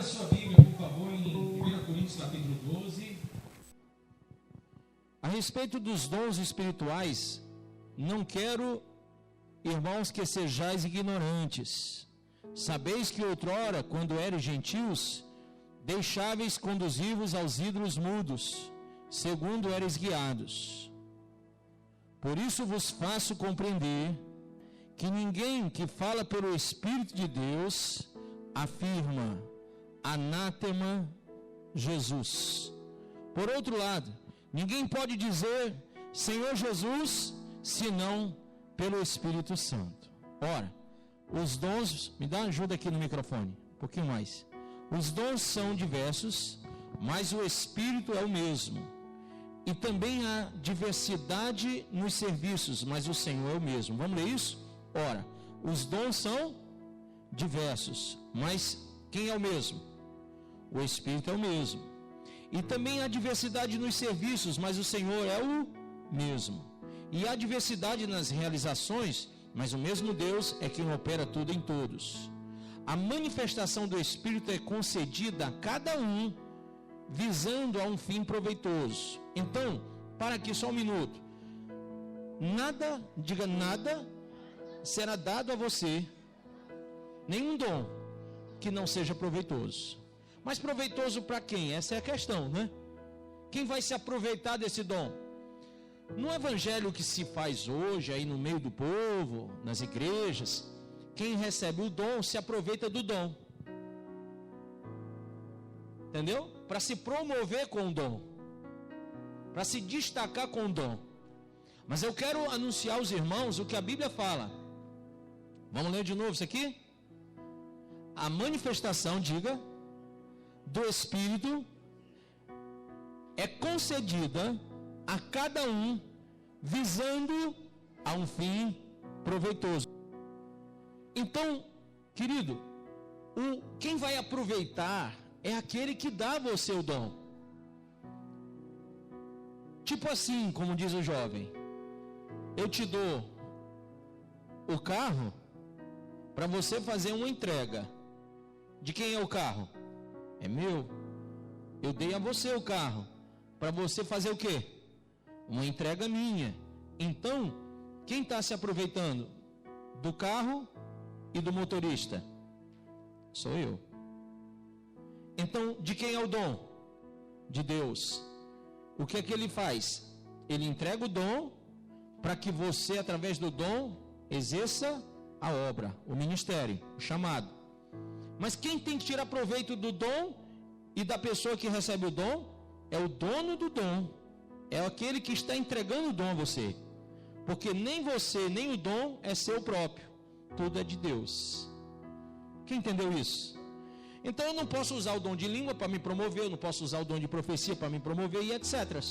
sua Bíblia, por favor, em 1 Coríntios capítulo 12. A respeito dos dons espirituais, não quero, irmãos, que sejais ignorantes. Sabeis que outrora, quando eres gentios, deixáveis conduzir-vos aos ídolos mudos, segundo eres guiados. Por isso vos faço compreender que ninguém que fala pelo Espírito de Deus afirma anátema Jesus. Por outro lado, ninguém pode dizer Senhor Jesus senão pelo Espírito Santo. Ora, os dons, me dá ajuda aqui no microfone, um pouquinho mais. Os dons são diversos, mas o Espírito é o mesmo. E também há diversidade nos serviços, mas o Senhor é o mesmo. Vamos ler isso? Ora, os dons são diversos, mas quem é o mesmo? O Espírito é o mesmo. E também há diversidade nos serviços, mas o Senhor é o mesmo. E há diversidade nas realizações, mas o mesmo Deus é quem opera tudo em todos. A manifestação do Espírito é concedida a cada um, visando a um fim proveitoso. Então, para aqui só um minuto. Nada, diga nada, será dado a você, nenhum dom que não seja proveitoso. Mas proveitoso para quem? Essa é a questão, né? Quem vai se aproveitar desse dom? No evangelho que se faz hoje, aí no meio do povo, nas igrejas, quem recebe o dom se aproveita do dom. Entendeu? Para se promover com o dom, para se destacar com o dom. Mas eu quero anunciar aos irmãos o que a Bíblia fala. Vamos ler de novo isso aqui? A manifestação, diga, do Espírito é concedida a cada um, visando a um fim proveitoso. Então, querido, quem vai aproveitar é aquele que dá a você o dom. Tipo assim, como diz o jovem, eu te dou o carro para você fazer uma entrega. De quem é o carro? É meu. Eu dei a você o carro para você fazer o quê? Uma entrega minha. Então, quem está se aproveitando do carro e do motorista? Sou eu. Então, de quem é o dom? De Deus. O que é que ele faz? Ele entrega o dom para que você, através do dom, exerça a obra, o ministério, o chamado. Mas quem tem que tirar proveito do dom e da pessoa que recebe o dom é o dono do dom. É aquele que está entregando o dom a você. Porque nem você, nem o dom é seu próprio. Tudo é de Deus. Quem entendeu isso? Então eu não posso usar o dom de língua para me promover, eu não posso usar o dom de profecia para me promover e etc.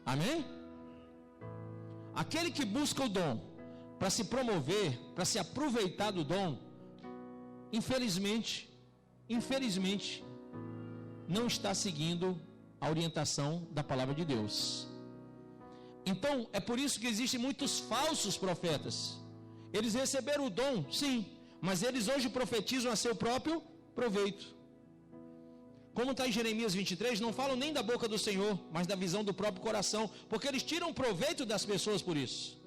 Amém? Aquele que busca o dom para se promover, para se aproveitar do dom, infelizmente, não está seguindo a orientação da palavra de Deus. Então, é por isso que existem muitos falsos profetas. Eles receberam o dom, sim, mas eles hoje profetizam a seu próprio proveito. Como está em Jeremias 23, não falam nem da boca do Senhor, mas da visão do próprio coração, porque eles tiram proveito das pessoas por isso.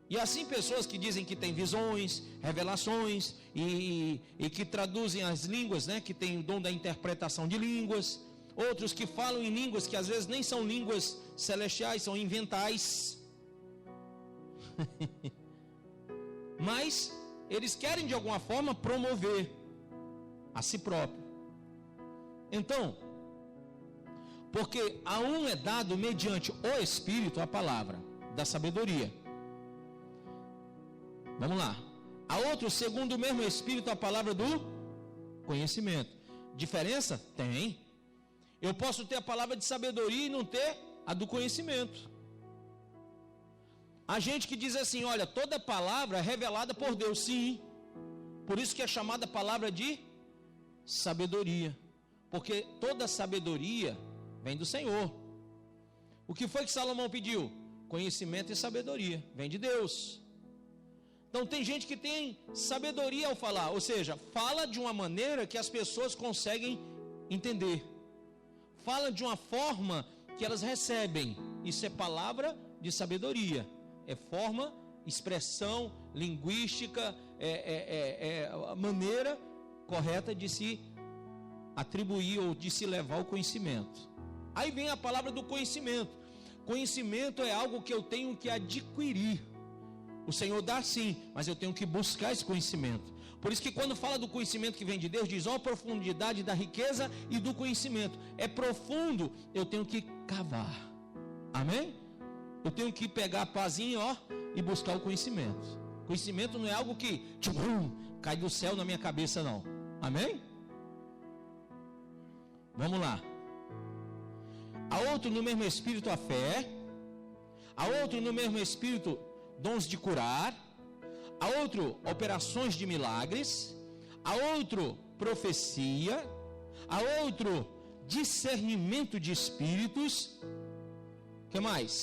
E assim pessoas que dizem que têm visões, revelações, e que traduzem as línguas, né, que têm o dom da interpretação de línguas, outros que falam em línguas que às vezes nem são línguas celestiais, são inventais. Mas eles querem de alguma forma promover a si próprio. Então, porque a um é dado mediante o Espírito a palavra da sabedoria. Vamos lá. A outro, segundo o mesmo Espírito, a palavra do conhecimento. Diferença? Tem. Eu posso ter a palavra de sabedoria e não ter a do conhecimento. Há gente que diz assim, olha, toda palavra é revelada por Deus, sim. Por isso que é chamada palavra de sabedoria. Porque toda sabedoria vem do Senhor. O que foi que Salomão pediu? Conhecimento e sabedoria. Vem de Deus. Então tem gente que tem sabedoria ao falar, ou seja, fala de uma maneira que as pessoas conseguem entender. Fala de uma forma que elas recebem. Isso é palavra de sabedoria. É forma, expressão, linguística, a maneira correta de se atribuir ou de se levar ao conhecimento. Aí vem a palavra do conhecimento. Conhecimento é algo que eu tenho que adquirir. O Senhor dá sim, mas eu tenho que buscar esse conhecimento. Por isso que quando fala do conhecimento que vem de Deus, diz, ó, a profundidade da riqueza e do conhecimento. É profundo, eu tenho que cavar. Amém? Eu tenho que pegar a pazinha, ó, e buscar o conhecimento. Conhecimento não é algo que cai do céu na minha cabeça, não. Amém? Vamos lá. A outro no mesmo espírito a fé. A outro no mesmo espírito dons de curar. A outro operações de milagres. A outro profecia. A outro discernimento de espíritos. O que mais?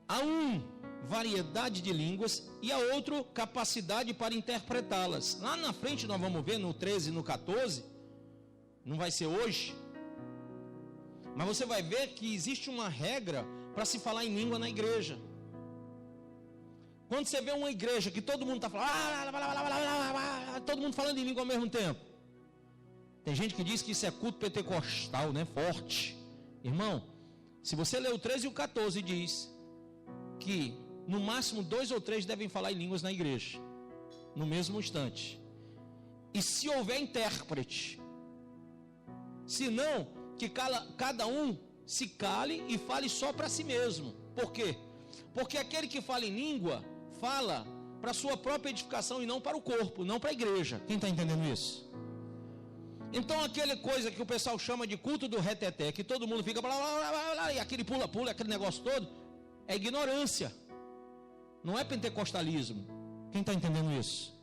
A um variedade de línguas e a outro capacidade para interpretá-las. Lá na frente nós vamos ver no 13 e no 14. Não vai ser hoje. Mas você vai ver que existe uma regra para se falar em língua na igreja. Quando você vê uma igreja que todo mundo está falando, todo mundo falando em língua ao mesmo tempo. Tem gente que diz que isso é culto pentecostal, né? Forte. Irmão, se você ler o 13 e o 14, diz que no máximo 2 ou 3 devem falar em línguas na igreja, no mesmo instante. E se houver intérprete, se não, que cada um se cale e fale só para si mesmo. Por quê? Porque aquele que fala em língua, fala para a sua própria edificação e não para o corpo, não para a igreja. Quem está entendendo isso? Então aquela coisa que o pessoal chama de culto do reteté, que todo mundo fica blá, blá, blá, blá, e aquele pula-pula, aquele negócio todo, é ignorância. Não é pentecostalismo. Quem está entendendo isso?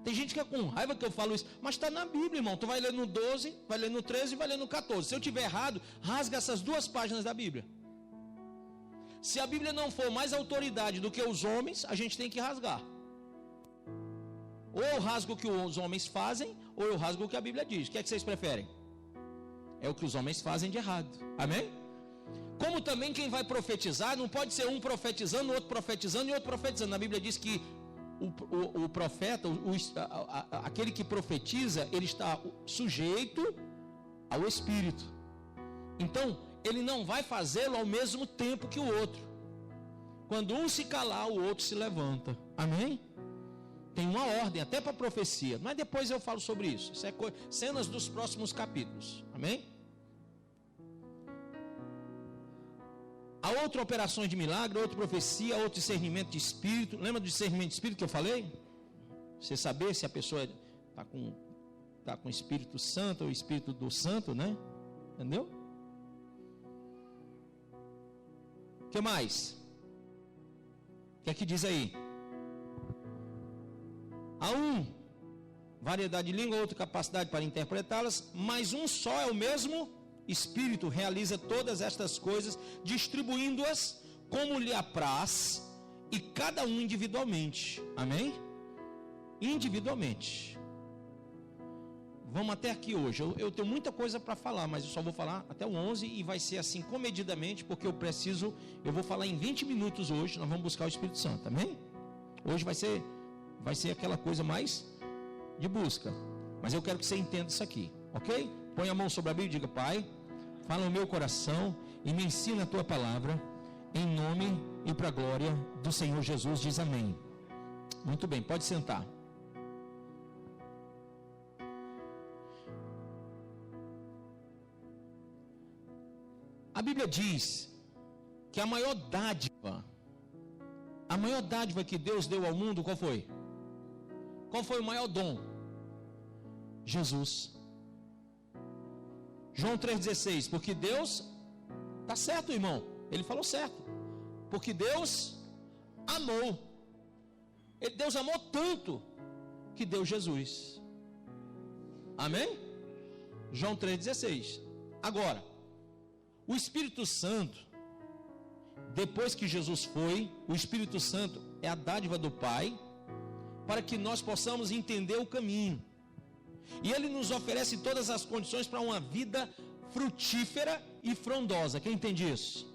Tem gente que é com raiva que eu falo isso, mas está na Bíblia, irmão. Tu vai ler no 12, vai ler no 13 e vai ler no 14. Se eu tiver errado, rasga essas 2 páginas da Bíblia. Se a Bíblia não for mais autoridade do que os homens, a gente tem que rasgar. Ou eu rasgo o que os homens fazem, ou eu rasgo o que a Bíblia diz. O que é que vocês preferem? É o que os homens fazem de errado. Amém? Como também quem vai profetizar, não pode ser um profetizando, outro profetizando e outro profetizando. A Bíblia diz que o profeta, aquele que profetiza, ele está sujeito ao Espírito. Então, ele não vai fazê-lo ao mesmo tempo que o outro. Quando um se calar, o outro se levanta. Amém? Tem uma ordem até para profecia, mas depois eu falo sobre isso. Isso é cenas dos próximos capítulos. Amém? A outra operações de milagre, outra profecia, outro discernimento de espírito. Lembra do discernimento de espírito que eu falei? Você saber se a pessoa está com o Espírito Santo ou o Espírito do Santo, né? Entendeu? O que mais? O que é que diz aí? Há um variedade de língua, outra capacidade para interpretá-las, mas um só é o mesmo Espírito, realiza todas estas coisas, distribuindo-as como lhe apraz, e cada um individualmente. Amém? Individualmente. Vamos até aqui hoje. Eu tenho muita coisa para falar, mas eu só vou falar até o 11 e vai ser assim comedidamente, porque eu vou falar em 20 minutos hoje, nós vamos buscar o Espírito Santo. Amém? Hoje vai ser aquela coisa mais de busca. Mas eu quero que você entenda isso aqui, ok? Põe a mão sobre a Bíblia e diga: Pai, fala no meu coração e me ensina a tua palavra, em nome e para a glória do Senhor Jesus. Diz amém. Muito bem, pode sentar. A Bíblia diz que a maior dádiva que Deus deu ao mundo, qual foi? Qual foi o maior dom? Jesus. João 3,16, porque Deus, está certo, irmão, ele falou certo, porque Deus amou, Deus amou tanto, que deu Jesus. Amém? João 3,16. Agora, o Espírito Santo, depois que Jesus foi, o Espírito Santo é a dádiva do Pai, para que nós possamos entender o caminho. E Ele nos oferece todas as condições para uma vida frutífera e frondosa. Quem entende isso?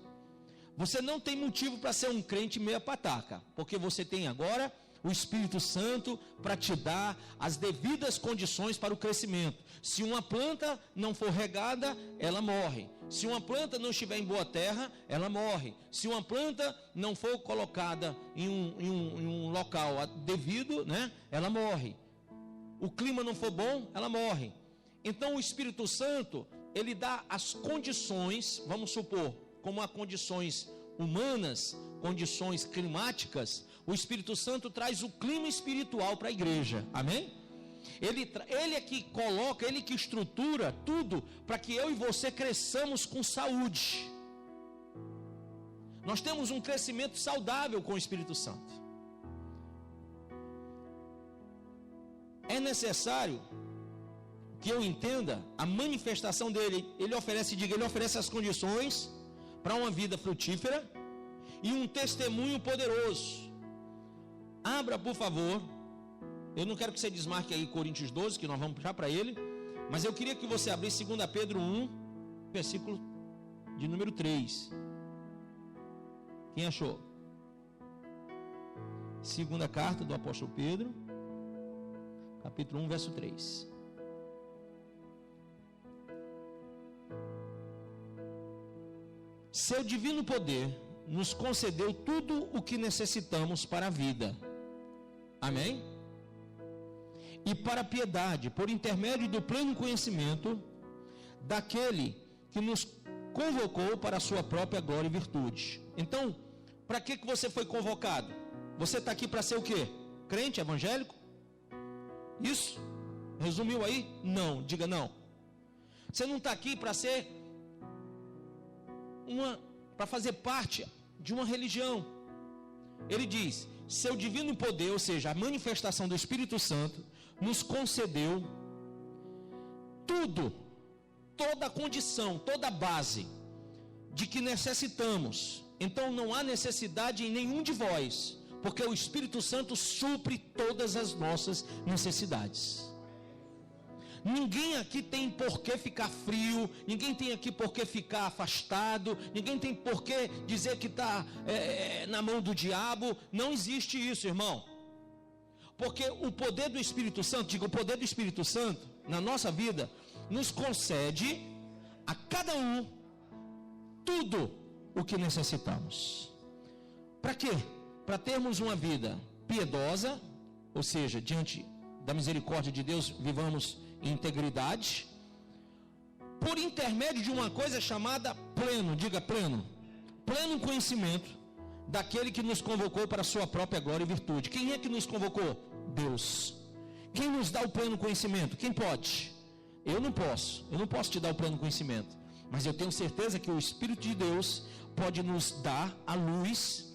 Você não tem motivo para ser um crente meia pataca, porque você tem agora o Espírito Santo para te dar as devidas condições para o crescimento. Se uma planta não for regada, ela morre. Se uma planta não estiver em boa terra, ela morre. Se uma planta não for colocada em um local devido, né, ela morre. O clima não for bom, ela morre. Então o Espírito Santo, ele dá as condições, vamos supor, como há condições humanas, condições climáticas, o Espírito Santo traz o clima espiritual para a igreja, amém? Ele é que coloca, ele que estrutura tudo para que eu e você cresçamos com saúde. Nós temos um crescimento saudável com o Espírito Santo. É necessário que eu entenda a manifestação dele. Ele oferece as condições para uma vida frutífera e um testemunho poderoso. Abra, por favor. Eu não quero que você desmarque aí Coríntios 12, que nós vamos puxar para ele, mas eu queria que você abrisse 2 Pedro 1, versículo de número 3. Quem achou? Segunda carta do apóstolo Pedro, capítulo 1, verso 3. Seu divino poder nos concedeu tudo o que necessitamos para a vida. Amém? E para a piedade, por intermédio do pleno conhecimento daquele que nos convocou para a sua própria glória e virtude. Então, para que você foi convocado? Você está aqui para ser o quê? Crente, evangélico? Isso? Resumiu aí? Não, diga não. Você não está aqui para ser para fazer parte de uma religião. Ele diz: seu divino poder, ou seja, a manifestação do Espírito Santo, nos concedeu tudo, toda a condição, toda a base de que necessitamos. Então não há necessidade em nenhum de vós, porque o Espírito Santo supre todas as nossas necessidades. Ninguém aqui tem por que ficar frio, ninguém tem aqui por que ficar afastado, ninguém tem por que dizer que está na mão do diabo. Não existe isso, irmão. Porque o poder do Espírito Santo, o poder do Espírito Santo na nossa vida, nos concede a cada um tudo o que necessitamos. Para quê? Para termos uma vida piedosa, ou seja, diante da misericórdia de Deus, vivamos em integridade, por intermédio de uma coisa chamada pleno, diga pleno conhecimento daquele que nos convocou para a sua própria glória e virtude. Quem é que nos convocou? Deus. Quem nos dá o pleno conhecimento? Quem pode? Eu não posso te dar o pleno conhecimento, mas eu tenho certeza que o Espírito de Deus pode nos dar a luz,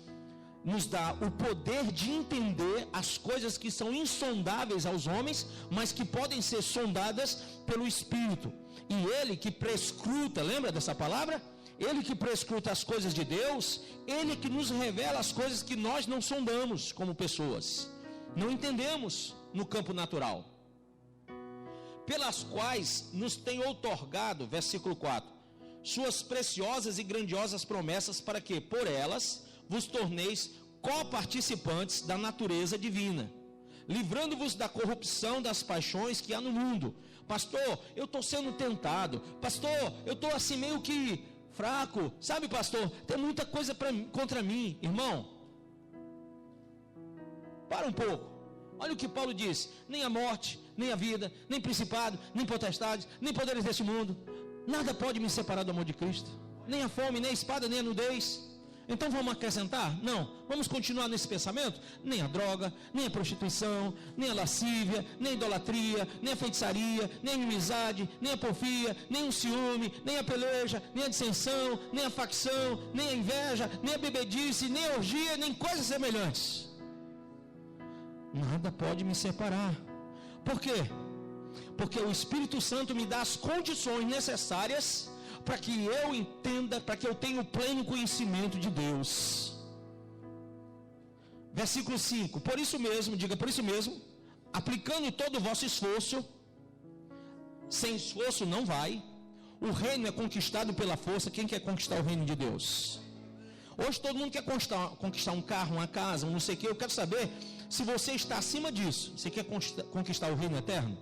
nos dá o poder de entender as coisas que são insondáveis aos homens, mas que podem ser sondadas pelo Espírito. E Ele que prescruta, lembra dessa palavra? Ele que prescruta as coisas de Deus, Ele que nos revela as coisas que nós não sondamos como pessoas, não entendemos no campo natural, pelas quais nos tem outorgado, versículo 4, suas preciosas e grandiosas promessas, para que por elas vos torneis coparticipantes da natureza divina, livrando-vos da corrupção das paixões que há no mundo. Pastor, eu estou sendo tentado. Pastor, eu estou assim meio que fraco. Sabe, pastor, tem muita coisa contra mim. Irmão, para um pouco. Olha o que Paulo diz: nem a morte, nem a vida, nem principado, nem potestades, nem poderes deste mundo, nada pode me separar do amor de Cristo. Nem a fome, nem a espada, nem a nudez. Então vamos acrescentar? Não, vamos continuar nesse pensamento? Nem a droga, nem a prostituição, nem a lascívia, nem a idolatria, nem a feitiçaria, nem a inimizade, nem a porfia, nem o ciúme, nem a peleja, nem a dissensão, nem a facção, nem a inveja, nem a bebedice, nem a orgia, nem coisas semelhantes. Nada pode me separar. Por quê? Porque o Espírito Santo me dá as condições necessárias para que eu entenda, para que eu tenha o pleno conhecimento de Deus. Versículo 5, por isso mesmo, diga por isso mesmo, aplicando todo o vosso esforço, sem esforço não vai, o reino é conquistado pela força. Quem quer conquistar o reino de Deus? Hoje todo mundo quer conquistar um carro, uma casa, um não sei o que. Eu quero saber se você está acima disso. Você quer conquistar o reino eterno?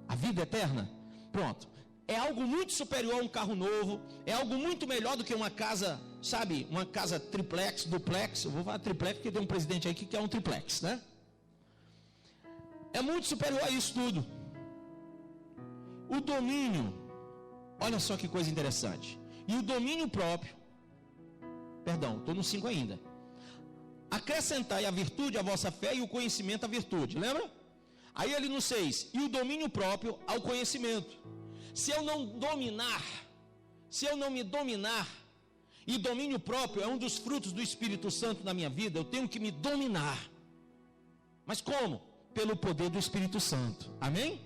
A vida eterna? Pronto. É algo muito superior a um carro novo. É algo muito melhor do que uma casa, sabe? Uma casa triplex, duplex. Eu vou falar triplex porque tem um presidente aí que quer um triplex, né? É muito superior a isso tudo. O domínio, olha só que coisa interessante. E o domínio próprio, perdão, estou no 5 ainda. Acrescentai a virtude à vossa fé e o conhecimento à virtude, lembra? Aí ele no 6, e o domínio próprio ao conhecimento. Se eu não me dominar, e domínio próprio é um dos frutos do Espírito Santo na minha vida, eu tenho que me dominar. Mas como? Pelo poder do Espírito Santo, amém?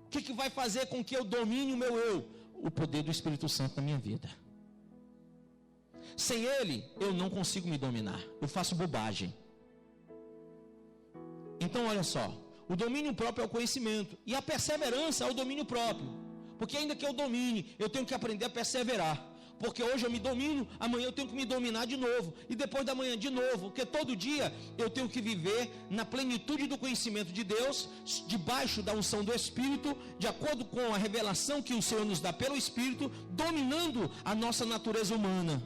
O que vai fazer com que eu domine o meu eu? O poder do Espírito Santo na minha vida. Sem ele, eu não consigo me dominar. Eu faço bobagem. Então, olha só. O domínio próprio é o conhecimento. E a perseverança é o domínio próprio. Porque ainda que eu domine, eu tenho que aprender a perseverar. Porque hoje eu me domino, amanhã eu tenho que me dominar de novo. E depois da manhã de novo. Porque todo dia eu tenho que viver na plenitude do conhecimento de Deus, debaixo da unção do Espírito, de acordo com a revelação que o Senhor nos dá pelo Espírito, dominando a nossa natureza humana.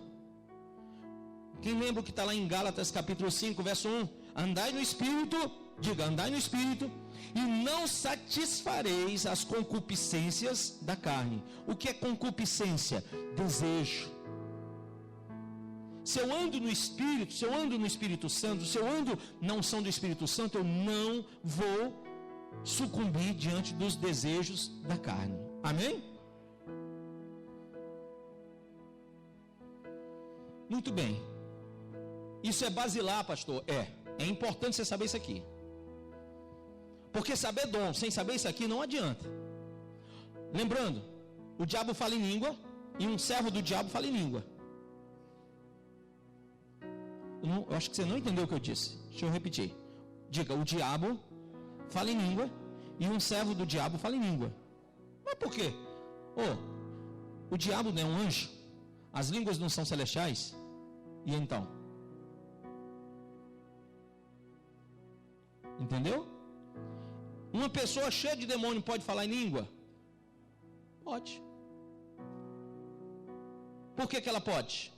Quem lembra o que está lá em Gálatas capítulo 5, verso 1? Andai no Espírito, diga, andai no Espírito, e não satisfareis as concupiscências da carne. O que é concupiscência? Desejo. Se eu ando no Espírito, se eu ando no Espírito Santo, se eu ando na unção do Espírito Santo, eu não vou sucumbir diante dos desejos da carne. Amém? Muito bem. Isso é basilar, pastor? É importante você saber isso aqui. Porque saber dom sem saber isso aqui não adianta. Lembrando, o diabo fala em língua e um servo do diabo fala em língua. Eu acho que você não entendeu o que eu disse. Deixa eu repetir. Diga, o diabo fala em língua e um servo do diabo fala em língua. Mas por quê? O diabo não é um anjo? As línguas não são celestiais? E então? Entendeu? Uma pessoa cheia de demônio pode falar em língua? Pode. Por que ela pode?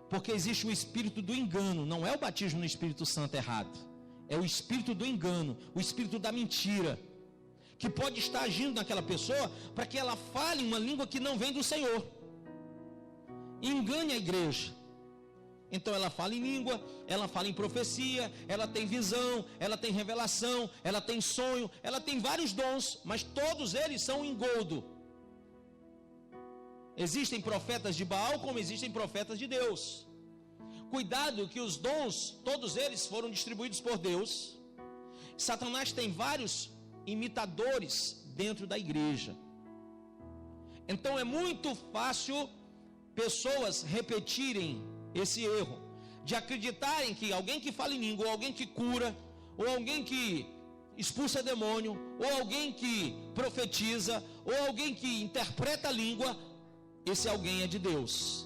Porque existe o espírito do engano. Não é o batismo no Espírito Santo errado. É o espírito do engano, o espírito da mentira, que pode estar agindo naquela pessoa para que ela fale uma língua que não vem do Senhor. Engane a igreja. Então ela fala em língua, ela fala em profecia, ela tem visão, ela tem revelação, ela tem sonho, ela tem vários dons, mas todos eles são engodo. Existem profetas de Baal como existem profetas de Deus. Cuidado que os dons, todos eles foram distribuídos por Deus. Satanás tem vários imitadores dentro da igreja. Então é muito fácil pessoas repetirem esse erro, de acreditarem que alguém que fala em língua, ou alguém que cura, ou alguém que expulsa demônio, ou alguém que profetiza, ou alguém que interpreta a língua, esse alguém é de Deus.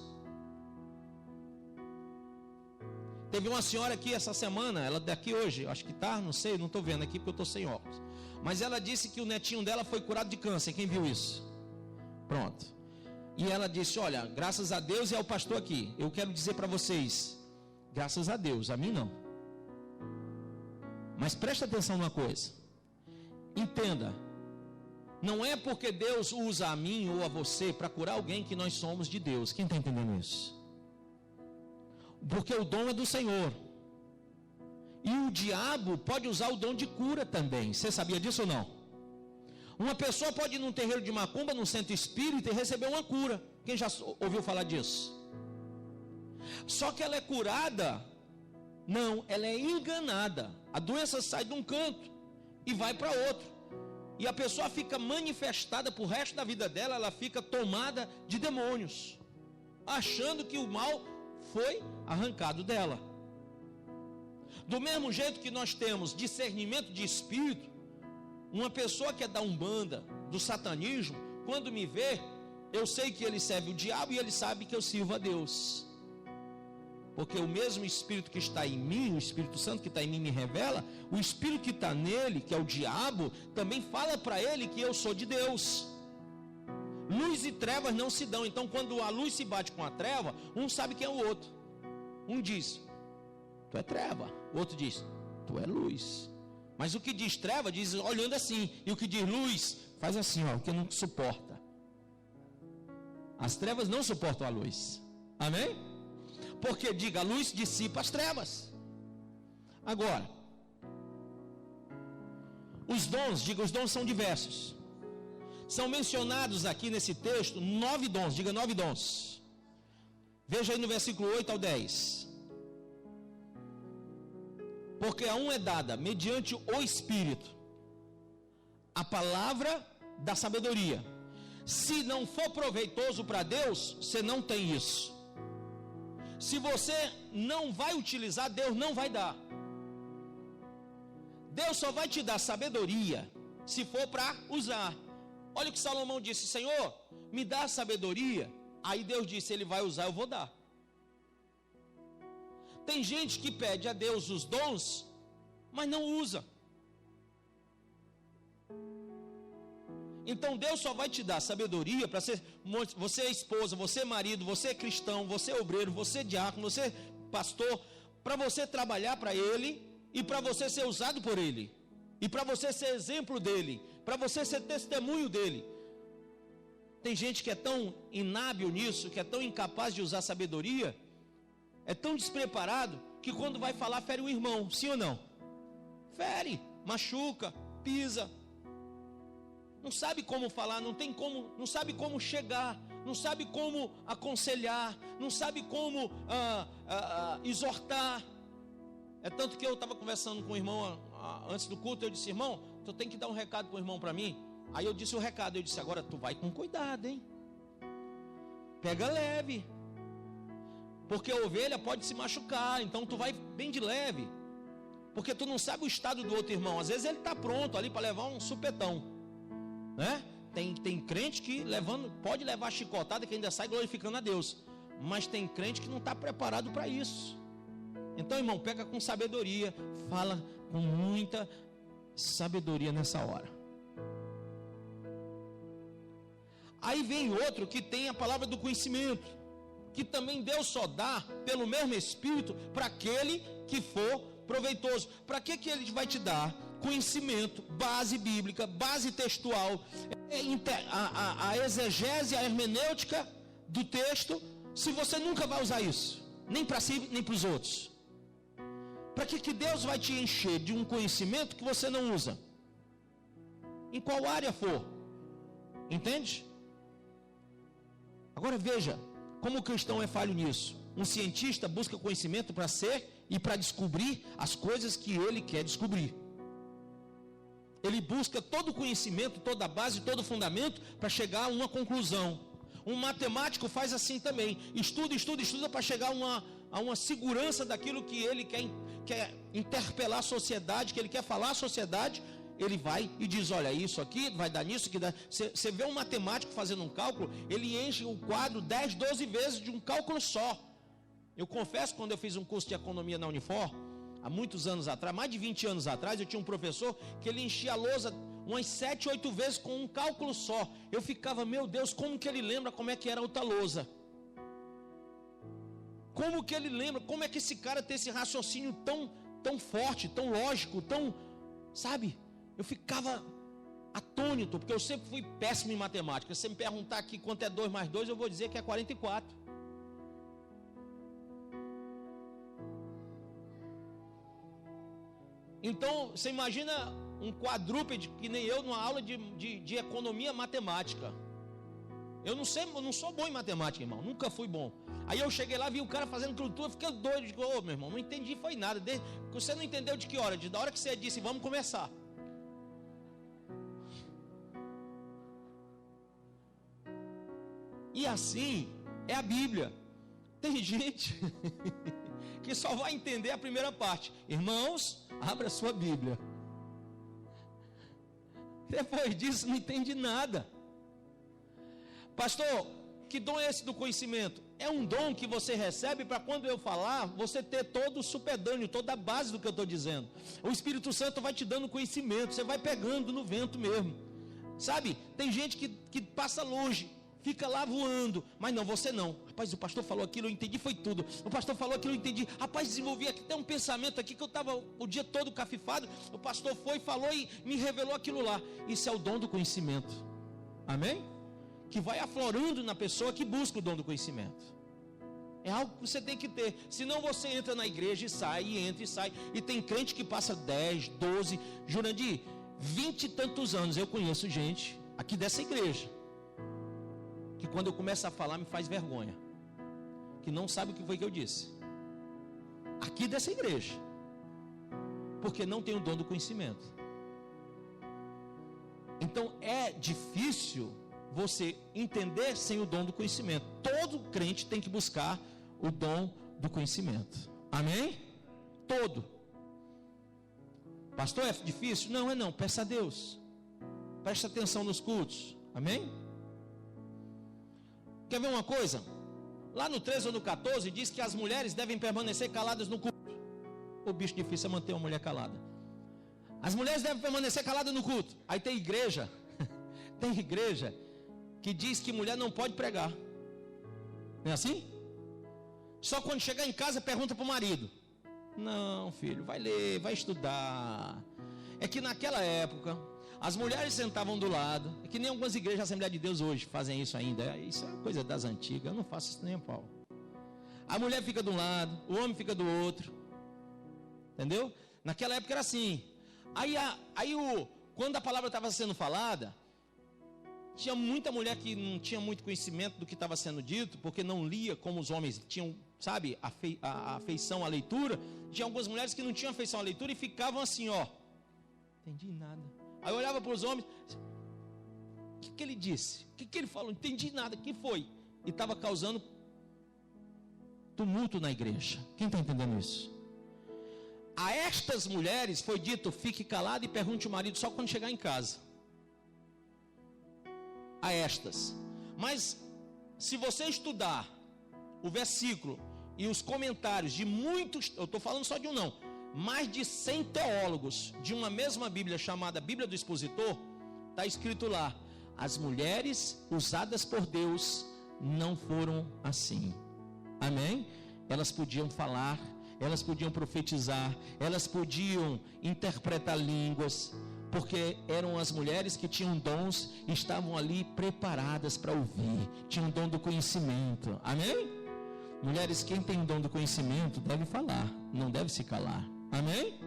Teve uma senhora aqui essa semana, ela daqui hoje, acho que tá, não sei, não estou vendo aqui porque eu estou sem óculos, mas ela disse que o netinho dela foi curado de câncer. Quem viu isso? Pronto. E ela disse, olha, graças a Deus e ao pastor aqui, eu quero dizer para vocês, graças a Deus, a mim não. Mas presta atenção numa coisa, entenda, não é porque Deus usa a mim ou a você para curar alguém que nós somos de Deus. Quem está entendendo isso? Porque o dom é do Senhor. E o diabo pode usar o dom de cura também. Você sabia disso ou não? Uma pessoa pode ir num terreiro de macumba, num centro espírita e receber uma cura. Quem já ouviu falar disso? Só que ela é curada? Não, ela é enganada. A doença sai de um canto e vai para outro. E a pessoa fica manifestada pro resto da vida dela, ela fica tomada de demônios, achando que o mal foi arrancado dela. Do mesmo jeito que nós temos discernimento de espírito, uma pessoa que é da Umbanda, do satanismo, quando me vê, eu sei que ele serve o diabo e ele sabe que eu sirvo a Deus. Porque o mesmo Espírito que está em mim, o Espírito Santo que está em mim me revela, o Espírito que está nele, que é o diabo, também fala para ele que eu sou de Deus. Luz e trevas não se dão. Então quando a luz se bate com a treva, um sabe quem é o outro. Um diz, tu é treva. O outro diz, tu é luz. Mas o que diz treva, diz olhando assim. E o que diz luz, faz assim, ó, o que não suporta. As trevas não suportam a luz. Amém? Porque, diga, a luz dissipa as trevas. Agora, os dons, diga, os dons são diversos. São mencionados aqui nesse texto 9 dons, diga 9 dons. Veja aí no versículo 8 ao 10. Porque a um é dada, mediante o Espírito, a palavra da sabedoria. Se não for proveitoso para Deus, você não tem isso. Se você não vai utilizar, Deus não vai dar. Deus só vai te dar sabedoria se for para usar. Olha o que Salomão disse: Senhor, me dá sabedoria. Aí Deus disse, ele vai usar, eu vou dar. Tem gente que pede a Deus os dons, mas não usa. Então Deus só vai te dar sabedoria para ser, você é esposa, você é marido, você é cristão, você é obreiro, você é diácono, você é pastor, para você trabalhar para Ele e para você ser usado por Ele, e para você ser exemplo dEle, para você ser testemunho dEle. Tem gente que é tão inábil nisso, que é tão incapaz de usar sabedoria, é tão despreparado, que quando vai falar fere o irmão, sim ou não? Fere, machuca, pisa. Não sabe como falar, não sabe como chegar, não sabe como aconselhar, não sabe como exortar. É tanto que eu estava conversando com o irmão antes do culto, eu disse, irmão, tu tem que dar um recado para o irmão para mim. Aí eu disse o recado, eu disse, agora tu vai com cuidado, hein? Pega leve, porque a ovelha pode se machucar, então tu vai bem de leve, porque tu não sabe o estado do outro irmão. Às vezes ele está pronto ali para levar um supetão, né? Tem crente que pode levar chicotada, que ainda sai glorificando a Deus, mas tem crente que não está preparado para isso. Então, irmão, pega com sabedoria, fala com muita sabedoria nessa hora. Aí vem outro que tem a palavra do conhecimento, que também Deus só dá pelo mesmo Espírito para aquele que for proveitoso. Para que ele vai te dar? Conhecimento, base bíblica, base textual, a exegese, a hermenêutica do texto, se você nunca vai usar isso, nem para si, nem para os outros. Para que Deus vai te encher de um conhecimento que você não usa? Em qual área for, entende? Agora veja, como o cristão é falho nisso. Um cientista busca conhecimento para ser e para descobrir as coisas que ele quer descobrir. Ele busca todo o conhecimento, toda a base, todo o fundamento para chegar a uma conclusão. Um matemático faz assim também, estuda para chegar a uma segurança daquilo que ele quer interpelar a sociedade, que ele quer falar à sociedade. Ele vai e diz, olha, isso aqui vai dar nisso, que dá. Você vê um matemático fazendo um cálculo, ele enche o quadro 10, 12 vezes de um cálculo só. Eu confesso, quando eu fiz um curso de economia na Unifor, há muitos anos atrás, mais de 20 anos atrás, eu tinha um professor que ele enchia a lousa umas 7, 8 vezes com um cálculo só. Eu ficava, meu Deus, como que ele lembra como é que era a outra lousa? Como que ele lembra, como é que esse cara tem esse raciocínio tão forte, tão lógico, tão, sabe? Eu ficava atônito, porque eu sempre fui péssimo em matemática. Se você me perguntar aqui quanto é 2 mais 2, eu vou dizer que é 44. Então, você imagina um quadrúpede, que nem eu, numa aula de economia matemática. Eu não sou bom em matemática, irmão, nunca fui bom. Aí eu cheguei lá, vi o cara fazendo aquilo tudo, eu fiquei doido, digo, ô, meu irmão, não entendi, foi nada. Você não entendeu de que hora? Da hora que você disse, vamos começar. E assim é a Bíblia. Tem gente que só vai entender a primeira parte. Irmãos, abra sua Bíblia. Depois disso não entende nada. Pastor, que dom é esse do conhecimento? É um dom que você recebe para quando eu falar, você ter todo o supedâneo, toda a base do que eu estou dizendo. O Espírito Santo vai te dando conhecimento, você vai pegando no vento mesmo. Sabe, tem gente que passa longe, fica lá voando, mas não, você não. Rapaz, o pastor falou aquilo, eu entendi, foi tudo. O pastor falou aquilo, eu entendi. Rapaz, desenvolvi aqui, tem um pensamento aqui que eu estava o dia todo cafifado. O pastor foi, falou e me revelou aquilo lá. Isso é o dom do conhecimento. Amém? Que vai aflorando na pessoa que busca o dom do conhecimento. É algo que você tem que ter. Senão você entra na igreja e sai, e entra e sai. E tem crente que passa 10, 12, Jurandir, 20 e tantos anos. Eu conheço gente aqui dessa igreja que quando eu começo a falar me faz vergonha, que não sabe o que foi que eu disse. Aqui dessa igreja. Porque não tem o dom do conhecimento. Então é difícil você entender sem o dom do conhecimento. Todo crente tem que buscar o dom do conhecimento. Amém? Todo. Pastor, é difícil? Não, é não. Peça a Deus. Preste atenção nos cultos. Amém? Quer ver uma coisa? Lá no 13 ou no 14 diz que as mulheres devem permanecer caladas no culto. O bicho difícil é manter uma mulher calada. As mulheres devem permanecer caladas no culto. Aí tem igreja que diz que mulher não pode pregar. Não é assim? Só quando chegar em casa pergunta para o marido. Não, filho, vai ler, vai estudar. É que naquela época as mulheres sentavam do lado. É que nem algumas igrejas da Assembleia de Deus hoje fazem isso ainda. Isso é coisa das antigas. Eu não faço isso nem a pau. A mulher fica de um lado, o homem fica do outro. Entendeu? Naquela época era assim. Quando a palavra estava sendo falada, tinha muita mulher que não tinha muito conhecimento do que estava sendo dito, porque não lia como os homens tinham, sabe, a afeição à leitura. Tinha algumas mulheres que não tinham afeição à leitura e ficavam assim, ó. Entendi nada. Aí eu olhava para os homens, o que ele disse? O que ele falou? Não entendi nada, o que foi? E estava causando tumulto na igreja. Quem está entendendo isso? A estas mulheres foi dito, fique calado e pergunte ao marido só quando chegar em casa. A estas. Mas se você estudar o versículo e os comentários de muitos, eu estou falando só de um não, mais de 100 teólogos de uma mesma Bíblia chamada Bíblia do Expositor, está escrito lá, as mulheres usadas por Deus não foram assim. Amém? Elas podiam falar, elas podiam profetizar, elas podiam interpretar línguas, porque eram as mulheres que tinham dons e estavam ali preparadas para ouvir, tinham dom do conhecimento. Amém? Mulheres, quem tem o dom do conhecimento deve falar, não deve se calar. Amém?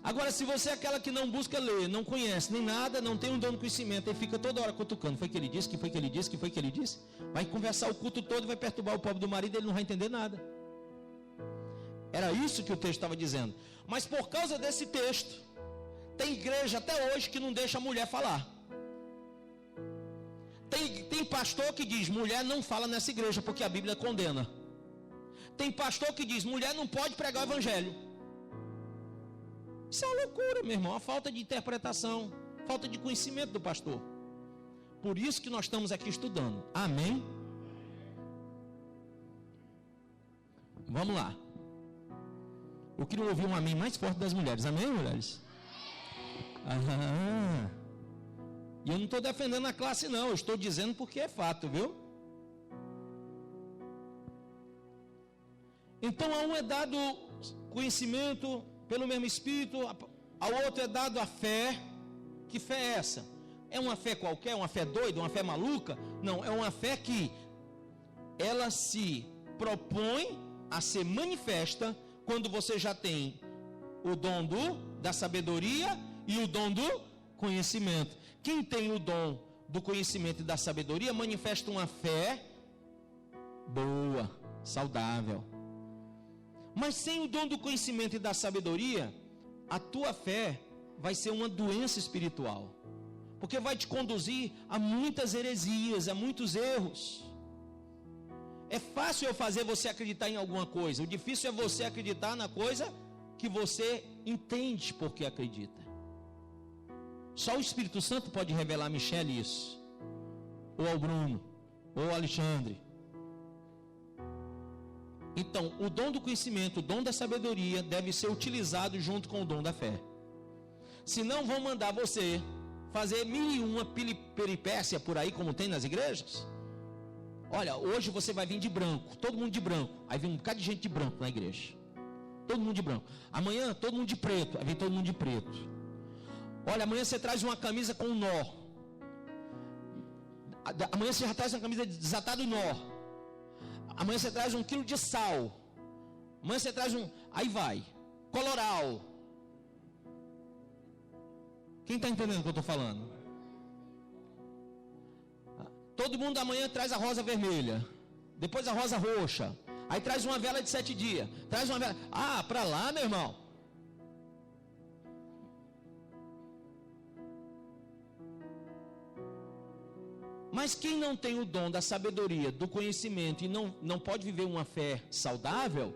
Agora, se você é aquela que não busca ler, não conhece nem nada, não tem um dom do conhecimento, e fica toda hora cutucando, foi que ele disse, que foi que ele disse, que foi que ele disse, vai conversar o culto todo, vai perturbar o pobre do marido, ele não vai entender nada. Era isso que o texto estava dizendo. Mas por causa desse texto, tem igreja até hoje que não deixa a mulher falar. Tem pastor que diz, mulher não fala nessa igreja, porque a Bíblia condena. Tem pastor que diz, mulher não pode pregar o evangelho. Isso é uma loucura, meu irmão, a falta de interpretação, falta de conhecimento do pastor. Por isso que nós estamos aqui estudando. Amém? Vamos lá. Eu queria ouvir um amém mais forte das mulheres. Amém, mulheres? E eu não estou defendendo a classe não, eu estou dizendo porque é fato, viu? Então a um é dado conhecimento pelo mesmo Espírito, ao outro é dado a fé. Que fé é essa? É uma fé qualquer, uma fé doida, uma fé maluca? Não, é uma fé que ela se propõe a ser manifesta quando você já tem o dom da sabedoria e o dom do conhecimento. Quem tem o dom do conhecimento e da sabedoria manifesta uma fé boa, saudável. Mas sem o dom do conhecimento e da sabedoria, a tua fé vai ser uma doença espiritual, porque vai te conduzir a muitas heresias, a muitos erros. É fácil eu fazer você acreditar em alguma coisa. O difícil é você acreditar na coisa que você entende porque acredita. Só o Espírito Santo pode revelar a Michele isso, ou ao Bruno, ou ao Alexandre. Então, o dom do conhecimento, o dom da sabedoria deve ser utilizado junto com o dom da fé. Senão vão mandar você fazer 1001 peripécia por aí, como tem nas igrejas. Olha, hoje você vai vir de branco, todo mundo de branco. Aí vem um bocado de gente de branco na igreja. Todo mundo de branco. Amanhã todo mundo de preto, aí vem todo mundo de preto. Olha, amanhã você traz uma camisa com um nó. Amanhã você já traz uma camisa desatada e nó. Amanhã você traz 1 quilo de sal. Amanhã você traz aí vai. Coloral. Quem está entendendo o que eu estou falando? Todo mundo amanhã traz a rosa vermelha. Depois a rosa roxa. Aí traz uma vela de 7 dias. Traz uma vela. Ah, para lá, meu irmão. Mas quem não tem o dom da sabedoria, do conhecimento e não pode viver uma fé saudável,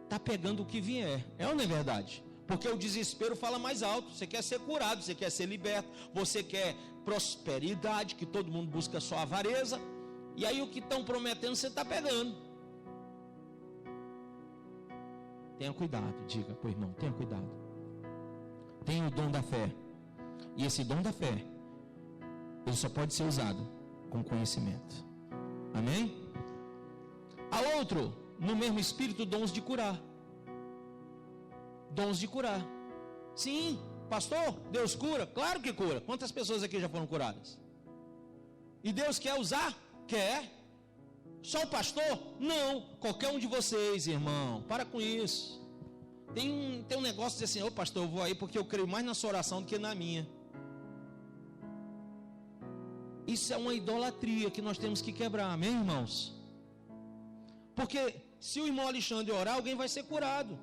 está pegando o que vier. É ou não é verdade? Porque o desespero fala mais alto. Você quer ser curado, você quer ser liberto, você quer prosperidade, que todo mundo busca só avareza. E aí o que estão prometendo você está pegando. Tenha cuidado, diga para o irmão, tenha cuidado. Tenha o dom da fé. E esse dom da fé, ele só pode ser usado com conhecimento. Amém? Há outro, no mesmo espírito, dons de curar. Dons de curar. Sim, pastor, Deus cura? Claro que cura. Quantas pessoas aqui já foram curadas? E Deus quer usar? Quer. Só o pastor? Não. Qualquer um de vocês, irmão. Para com isso. Tem um negócio de dizer assim: ô pastor, eu vou aí porque eu creio mais na sua oração do que na minha. Isso é uma idolatria que nós temos que quebrar, amém, irmãos? Porque se o irmão Alexandre orar, alguém vai ser curado.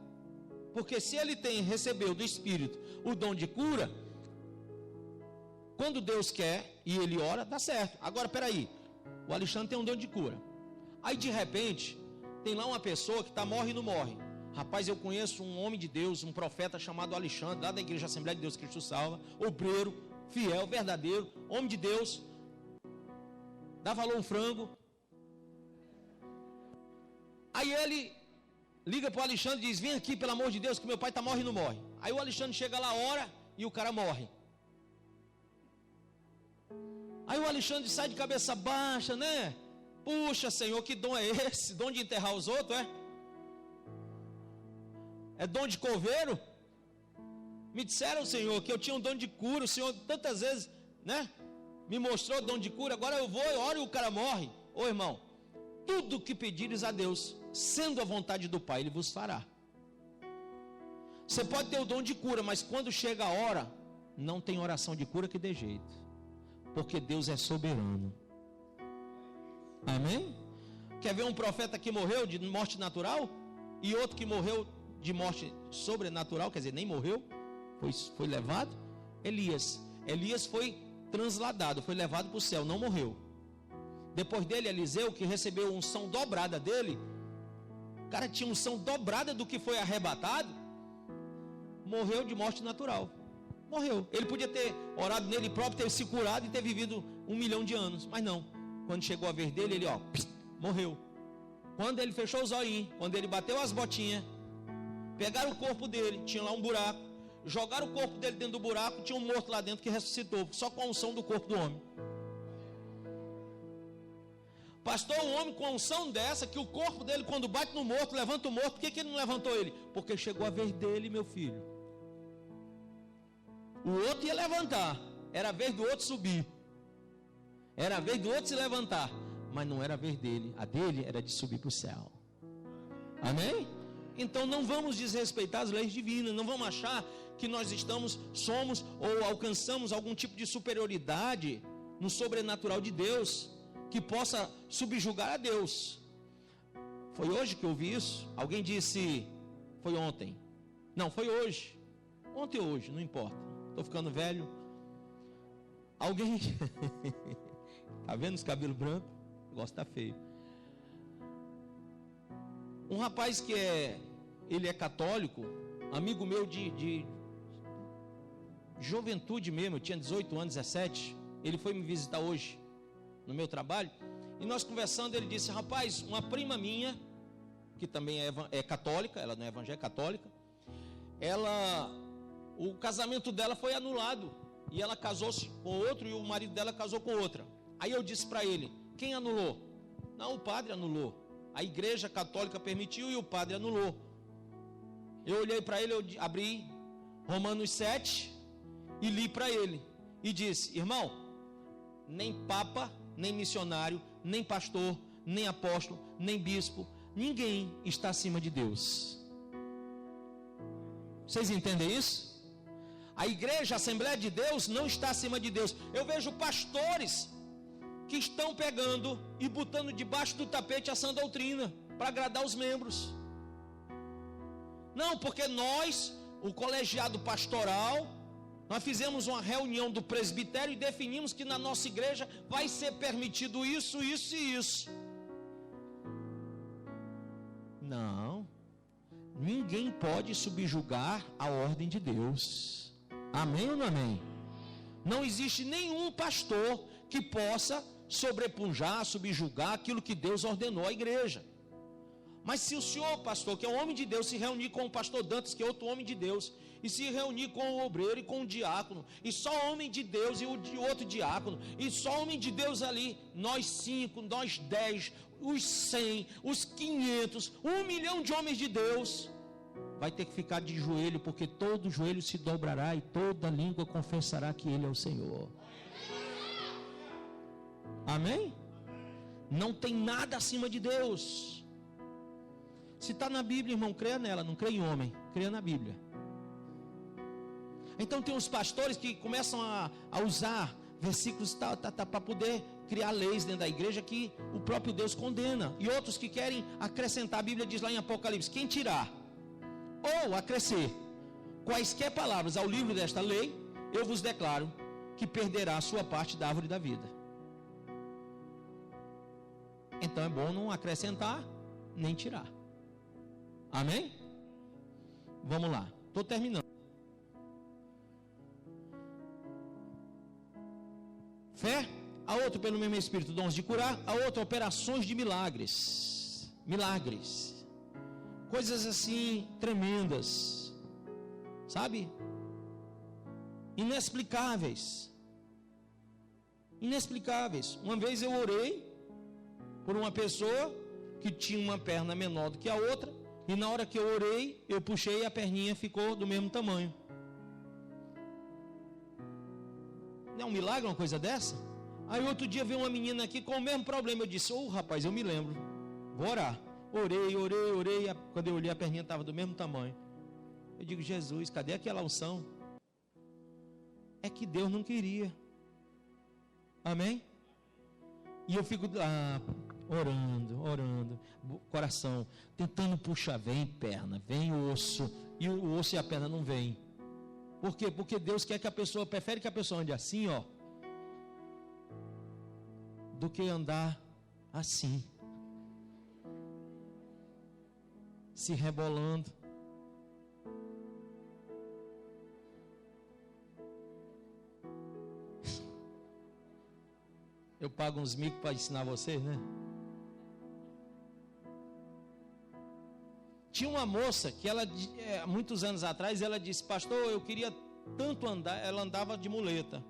Porque se ele recebeu do Espírito o dom de cura, quando Deus quer e ele ora, dá certo. Agora, peraí, o Alexandre tem um dom de cura. Aí de repente, tem lá uma pessoa que morre e não morre. Rapaz, eu conheço um homem de Deus, um profeta chamado Alexandre, lá da Igreja Assembleia de Deus Cristo Salva, obreiro, fiel, verdadeiro, homem de Deus, dá valor um frango. Aí ele liga para o Alexandre e diz: vem aqui, pelo amor de Deus, que meu pai morre e não morre. Aí o Alexandre chega lá, ora, e o cara morre. Aí o Alexandre sai de cabeça baixa, né? Puxa, Senhor, que dom é esse? Dom de enterrar os outros, é? É dom de coveiro? Me disseram, Senhor, que eu tinha um dom de cura. O Senhor tantas vezes, né, me mostrou dom de cura. Agora eu vou, eu oro e o cara morre. Ô irmão, tudo que pedires a Deus, sendo a vontade do Pai, Ele vos fará. Você pode ter o dom de cura, mas quando chega a hora, não tem oração de cura que dê jeito, porque Deus é soberano. Amém? Quer ver um profeta que morreu de morte natural e outro que morreu de morte sobrenatural, quer dizer, nem morreu, foi levado? Elias foi transladado, foi levado para o céu, não morreu. Depois dele, Eliseu, que recebeu unção dobrada dele, o cara tinha unção dobrada do que foi arrebatado, morreu de morte natural. Morreu. Ele podia ter orado nele próprio, ter se curado e ter vivido 1 milhão de anos, mas não. Quando chegou a vez dele, ele morreu. Quando ele fechou os olhinhos, quando ele bateu as botinhas, pegaram o corpo dele, tinha lá um buraco, jogaram o corpo dele dentro do buraco, tinha um morto lá dentro que ressuscitou, só com a unção do corpo do homem. Pastor, um homem com a unção dessa, que o corpo dele, quando bate no morto, levanta o morto, por que ele não levantou ele? Porque chegou a vez dele, meu filho. O outro ia levantar, era a vez do outro subir, era a vez do outro se levantar, mas não era a vez dele, a dele era de subir para o céu. Amém? Então não vamos desrespeitar as leis divinas, não vamos achar que nós somos ou alcançamos algum tipo de superioridade no sobrenatural de Deus, que possa subjugar a Deus. Foi hoje que eu vi isso. Alguém disse, foi ontem. Não, foi hoje. Ontem ou hoje, não importa. Estou ficando velho. Alguém, tá vendo os cabelos brancos? O negócio está feio. Um rapaz que ele é católico, amigo meu de juventude mesmo, eu tinha 18 anos, 17, ele foi me visitar hoje no meu trabalho, e nós conversando, ele disse: rapaz, uma prima minha, que também é católica, ela não é evangélica, é católica, o casamento dela foi anulado, e ela casou-se com outro, e o marido dela casou com outra. Aí eu disse para ele: quem anulou? Não, o padre anulou. A igreja católica permitiu e o padre anulou. Eu olhei para ele, eu abri Romanos 7 e li para ele e disse: irmão, nem papa, nem missionário, nem pastor, nem apóstolo, nem bispo, ninguém está acima de Deus. Vocês entendem isso? A igreja, a Assembleia de Deus não está acima de Deus. Eu vejo pastores que estão pegando e botando debaixo do tapete a sã doutrina para agradar os membros. Não, porque nós, o colegiado pastoral, nós fizemos uma reunião do presbitério e definimos que na nossa igreja vai ser permitido isso, isso e isso. Não, ninguém pode subjugar a ordem de Deus. Amém ou não amém? Não existe nenhum pastor que possa sobrepujar, subjugar aquilo que Deus ordenou à igreja. Mas se o senhor, pastor, que é um homem de Deus, se reunir com o pastor Dantas, que é outro homem de Deus, e se reunir com o obreiro e com o diácono, e só homem de Deus e o outro diácono, e só homem de Deus ali, nós 5, nós 10, os 100, os 500, 1 milhão de homens de Deus, vai ter que ficar de joelho, porque todo joelho se dobrará e toda língua confessará que Ele é o Senhor. Amém? Não tem nada acima de Deus. Se está na Bíblia, irmão, creia nela, não creia em homem, creia na Bíblia. Então tem uns pastores que começam a usar versículos para poder criar leis dentro da igreja que o próprio Deus condena. E outros que querem acrescentar, a Bíblia diz lá em Apocalipse: quem tirar ou acrescer quaisquer palavras ao livro desta lei, eu vos declaro que perderá a sua parte da árvore da vida. Então é bom não acrescentar nem tirar. Amém? Vamos lá, estou terminando. Fé, a outra pelo mesmo Espírito dons de curar, a outra operações de milagres. Milagres, coisas assim tremendas, sabe? Inexplicáveis. Inexplicáveis. Uma vez eu orei por uma pessoa que tinha uma perna menor do que a outra, e na hora que eu orei, eu puxei e a perninha ficou do mesmo tamanho. Não é um milagre uma coisa dessa? Aí outro dia veio uma menina aqui com o mesmo problema. Eu disse: rapaz, eu me lembro, vou orar. Orei. Quando eu olhei, a perninha estava do mesmo tamanho. Eu digo: Jesus, cadê aquela unção? É que Deus não queria. Amém? E eu fico orando, coração, tentando puxar, vem perna, vem osso, e o osso e a perna não vem. Por quê? Porque Deus quer que a pessoa, prefere que a pessoa ande assim, ó, do que andar assim, se rebolando. Eu pago uns micos para ensinar vocês, né? Tinha uma moça que ela, muitos anos atrás, ela disse: pastor, eu queria tanto andar. Ela andava de muleta.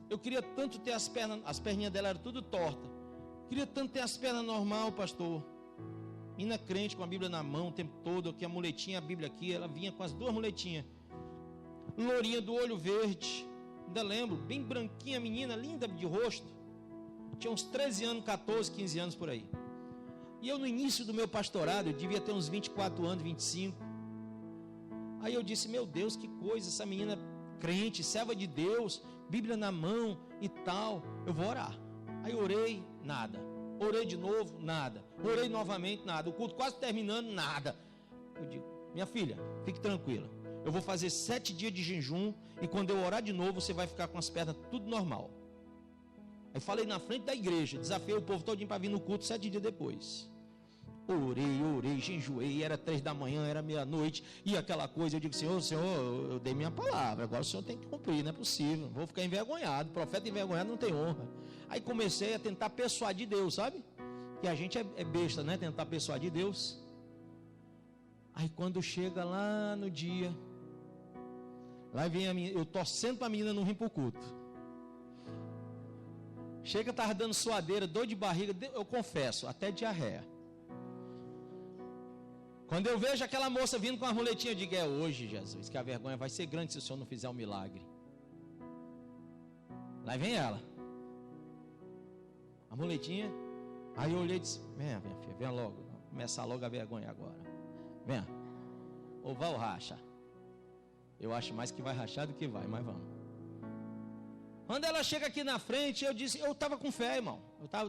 Eu queria tanto ter as perninhas dela eram tudo torta. Queria tanto ter as pernas normal, pastor. Menina crente com a Bíblia na mão o tempo todo, aqui a muletinha, a Bíblia aqui, ela vinha com as duas muletinhas. Lourinha do olho verde, ainda lembro, bem branquinha, menina, linda de rosto. Tinha uns 13 anos, 14, 15 anos por aí. E eu no início do meu pastorado, eu devia ter uns 24 anos, 25. Aí eu disse: meu Deus, que coisa, essa menina crente, serva de Deus, Bíblia na mão e tal, eu vou orar. Aí orei, nada. Orei de novo, nada. Orei novamente, nada. O culto quase terminando, nada. Eu digo: minha filha, fique tranquila. Eu vou fazer 7 dias de jejum e quando eu orar de novo, você vai ficar com as pernas tudo normal. Aí falei na frente da igreja, desafiei o povo todinho para vir no culto 7 dias depois. Orei, jejuei, era 3 da manhã, era meia-noite, e aquela coisa, eu digo, Senhor, eu dei minha palavra, agora o Senhor tem que cumprir, não é possível, não vou ficar envergonhado, profeta envergonhado não tem honra. Aí comecei a tentar persuadir Deus, sabe? Que a gente é besta, né? Tentar persuadir Deus. Aí quando chega lá no dia, lá vem a menina, eu torcendo para a menina não vir para o culto. Chega, estava dando suadeira, dor de barriga, eu confesso, até diarreia. Quando eu vejo aquela moça vindo com a muletinha, eu digo, é hoje, Jesus, que a vergonha vai ser grande se o Senhor não fizer um milagre. Lá vem ela. A muletinha. Aí eu olhei e disse, venha filha, venha logo. Vamos começar logo a vergonha agora. Venha. Ou vai ou racha. Eu acho mais que vai rachar do que vai, mas vamos. Quando ela chega aqui na frente, eu disse, eu estava com fé, irmão.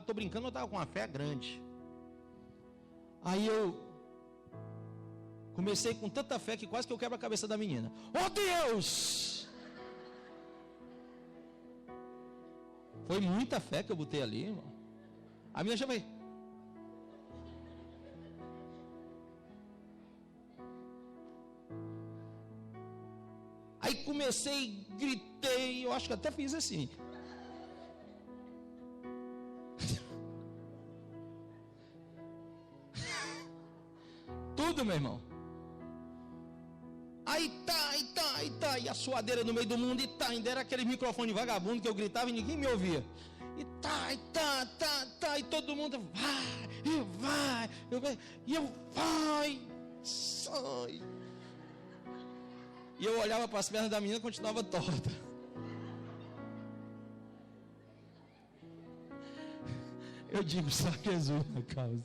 Tô brincando, eu estava com uma fé grande. Aí eu comecei com tanta fé que quase que eu quebro a cabeça da menina. Oh Deus! Foi muita fé que eu botei ali, irmão. A menina chamei. Aí comecei, gritei, eu acho que até fiz assim. Tudo, meu irmão. Aí tá, e a suadeira no meio do mundo, ainda era aquele microfone vagabundo que eu gritava e ninguém me ouvia. E tá, e todo mundo vai, sai. E eu olhava para as pernas da menina e continuava torta. Eu digo, só Jesus na causa.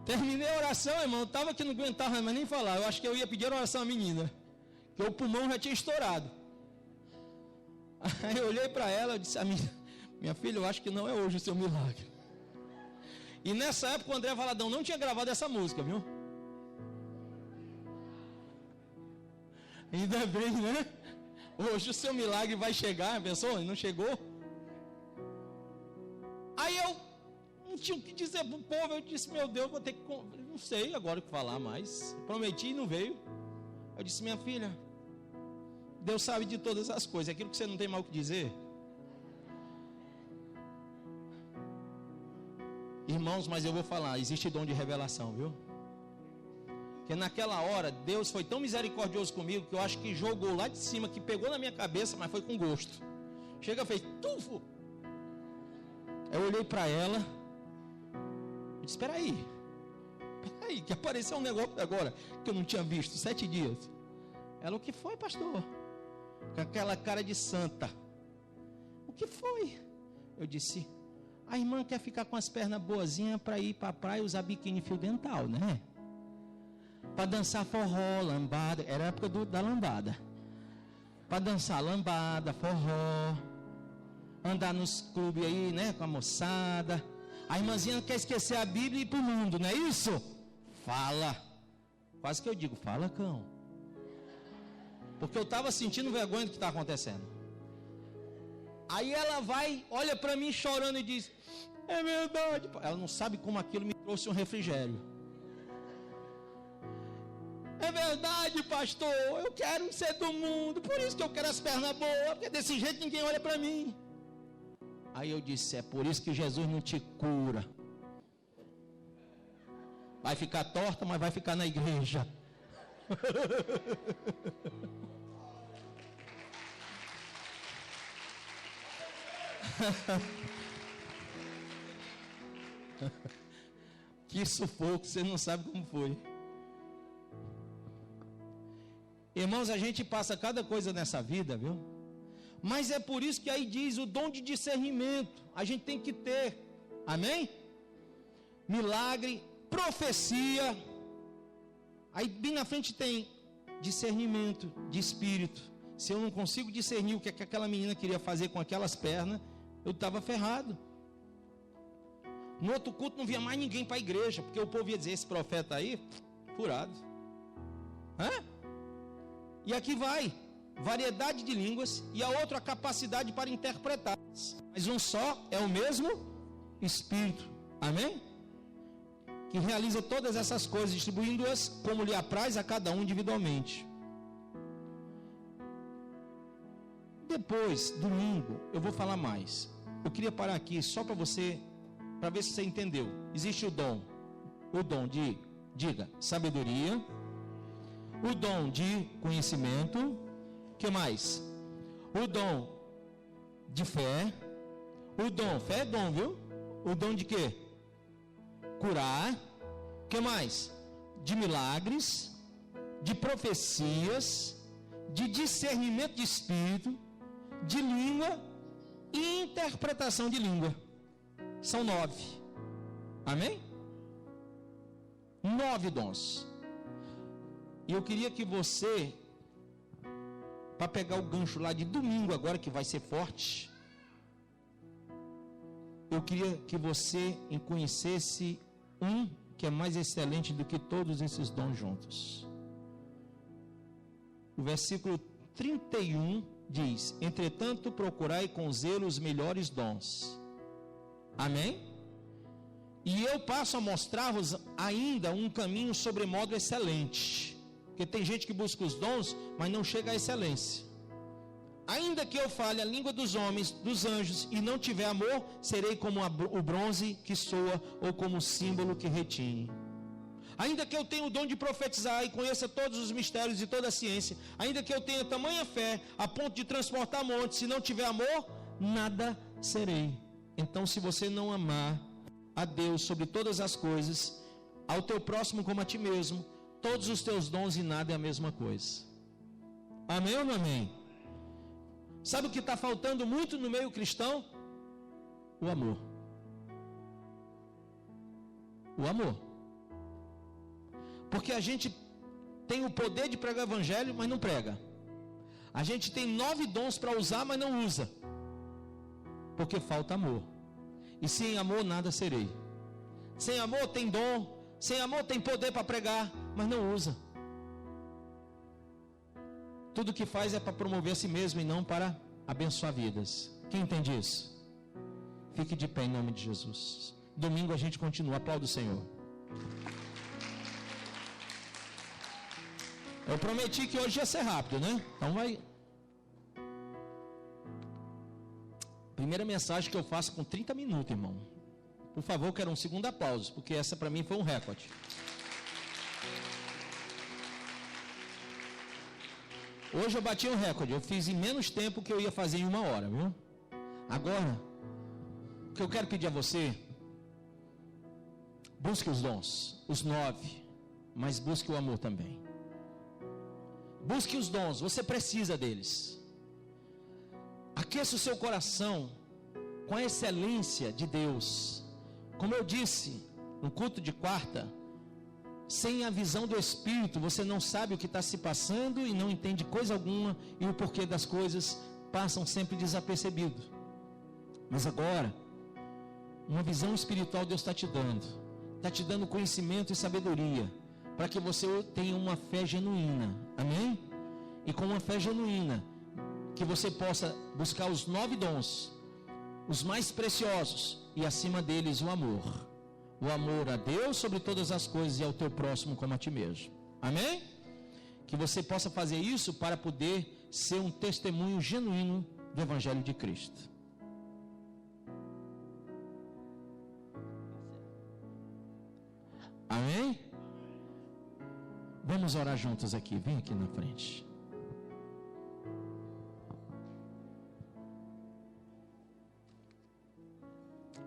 Terminei a oração, irmão, eu estava que não aguentava mais nem falar. Eu acho que eu ia pedir a oração à menina, porque o pulmão já tinha estourado. Aí eu olhei para ela e disse, minha filha, eu acho que não é hoje o seu milagre. E nessa época o André Valadão não tinha gravado essa música, viu? Ainda bem, né? Hoje o seu milagre vai chegar, pensou? Não chegou? Aí eu não tinha o que dizer para o povo, eu disse, meu Deus, vou ter que... Não sei agora o que falar mais. Prometi e não veio. Eu disse, minha filha, Deus sabe de todas as coisas, aquilo que você não tem mal o que dizer. Irmãos, mas eu vou falar, existe dom de revelação, viu? Porque naquela hora, Deus foi tão misericordioso comigo, que eu acho que jogou lá de cima, que pegou na minha cabeça, mas foi com gosto. Chega, fez, tufo. Eu olhei para ela, eu disse, espera aí, que apareceu um negócio agora, que eu não tinha visto, 7 dias. Ela, o que foi, pastor? Com aquela cara de santa. O que foi? Eu disse, a irmã quer ficar com as pernas boazinhas para ir para a praia usar biquíni fio dental, né? Para dançar forró, lambada. Era a época da lambada. Para dançar lambada, forró. Andar nos clubes aí, né? Com a moçada. A irmãzinha quer esquecer a Bíblia e ir para o mundo, não é isso? Fala. Quase que eu digo, fala, cão. Porque eu estava sentindo vergonha do que está acontecendo. Aí ela vai, olha para mim chorando e diz, é verdade. Ela não sabe como aquilo me trouxe um refrigério. É verdade, pastor, eu quero ser do mundo, por isso que eu quero as pernas boas, porque desse jeito ninguém olha para mim. Aí eu disse, é por isso que Jesus não te cura. Vai ficar torta, mas vai ficar na igreja. Que sufoco, você não sabe como foi. Irmãos, a gente passa cada coisa nessa vida, viu? Mas é por isso que aí diz o dom de discernimento. A gente tem que ter. Amém? Milagre, profecia. Aí bem na frente tem discernimento de espírito. Se eu não consigo discernir o que aquela menina queria fazer com aquelas pernas, eu estava ferrado. No outro culto não via mais ninguém para a igreja, porque o povo ia dizer, esse profeta aí, furado. Hã? E aqui vai, variedade de línguas, e a outra a capacidade para interpretar. Mas um só é o mesmo Espírito. Amém? que realiza todas essas coisas, distribuindo-as como lhe apraz a cada um individualmente. Depois, domingo, eu vou falar mais. Eu queria parar aqui só para você, para ver se você entendeu. Existe o dom de, diga, sabedoria, o dom de conhecimento, que mais? O dom de fé, fé é dom, viu? O dom de quê? Curar, que mais? De milagres, de profecias, de discernimento de espírito, de língua e interpretação de língua. São 9. Amém? 9 dons. E eu queria que você, para pegar o gancho lá de domingo agora, que vai ser forte, eu queria que você conhecesse um que é mais excelente do que todos esses dons juntos. O versículo 31 diz: entretanto procurai com zelo os melhores dons. Amém? E eu passo a mostrar-vos ainda um caminho sobremodo excelente, porque tem gente que busca os dons, mas não chega à excelência. Ainda que eu fale a língua dos homens, dos anjos, e não tiver amor, serei como o bronze que soa, ou como o símbolo que retine. Ainda que eu tenha o dom de profetizar e conheça todos os mistérios e toda a ciência, ainda que eu tenha tamanha fé a ponto de transportar montes, se não tiver amor, nada serei. Então, se você não amar a Deus sobre todas as coisas, ao teu próximo como a ti mesmo, todos os teus dons e nada é a mesma coisa. Amém ou não amém? Sabe o que está faltando muito no meio cristão? O amor. O amor. Porque a gente tem o poder de pregar o evangelho, mas não prega. A gente tem 9 dons para usar, mas não usa. Porque falta amor. E sem amor nada serei. Sem amor tem dom, sem amor tem poder para pregar, mas não usa. Tudo que faz é para promover a si mesmo e não para abençoar vidas. Quem entende isso? Fique de pé em nome de Jesus. Domingo a gente continua. Aplauda o Senhor. Eu prometi que hoje ia ser rápido, né? Então vai. Primeira mensagem que eu faço com 30 minutos, irmão. Por favor, eu quero um segundo aplauso, porque essa para mim foi um recorde. Hoje eu bati um recorde, eu fiz em menos tempo que eu ia fazer em 1 hora, viu? Agora, o que eu quero pedir a você, busque os dons, os 9, mas busque o amor também. Busque os dons, você precisa deles. Aqueça o seu coração com a excelência de Deus. Como eu disse no culto de quarta, sem a visão do Espírito, você não sabe o que está se passando e não entende coisa alguma, e o porquê das coisas passam sempre desapercebido. Mas agora, uma visão espiritual Deus está te dando conhecimento e sabedoria, para que você tenha uma fé genuína, amém? E com uma fé genuína, que você possa buscar os 9 dons, os mais preciosos, e acima deles o amor. O amor a Deus sobre todas as coisas e ao teu próximo como a ti mesmo. Amém? Que você possa fazer isso para poder ser um testemunho genuíno do Evangelho de Cristo. Amém? Vamos orar juntos aqui. Vem aqui na frente.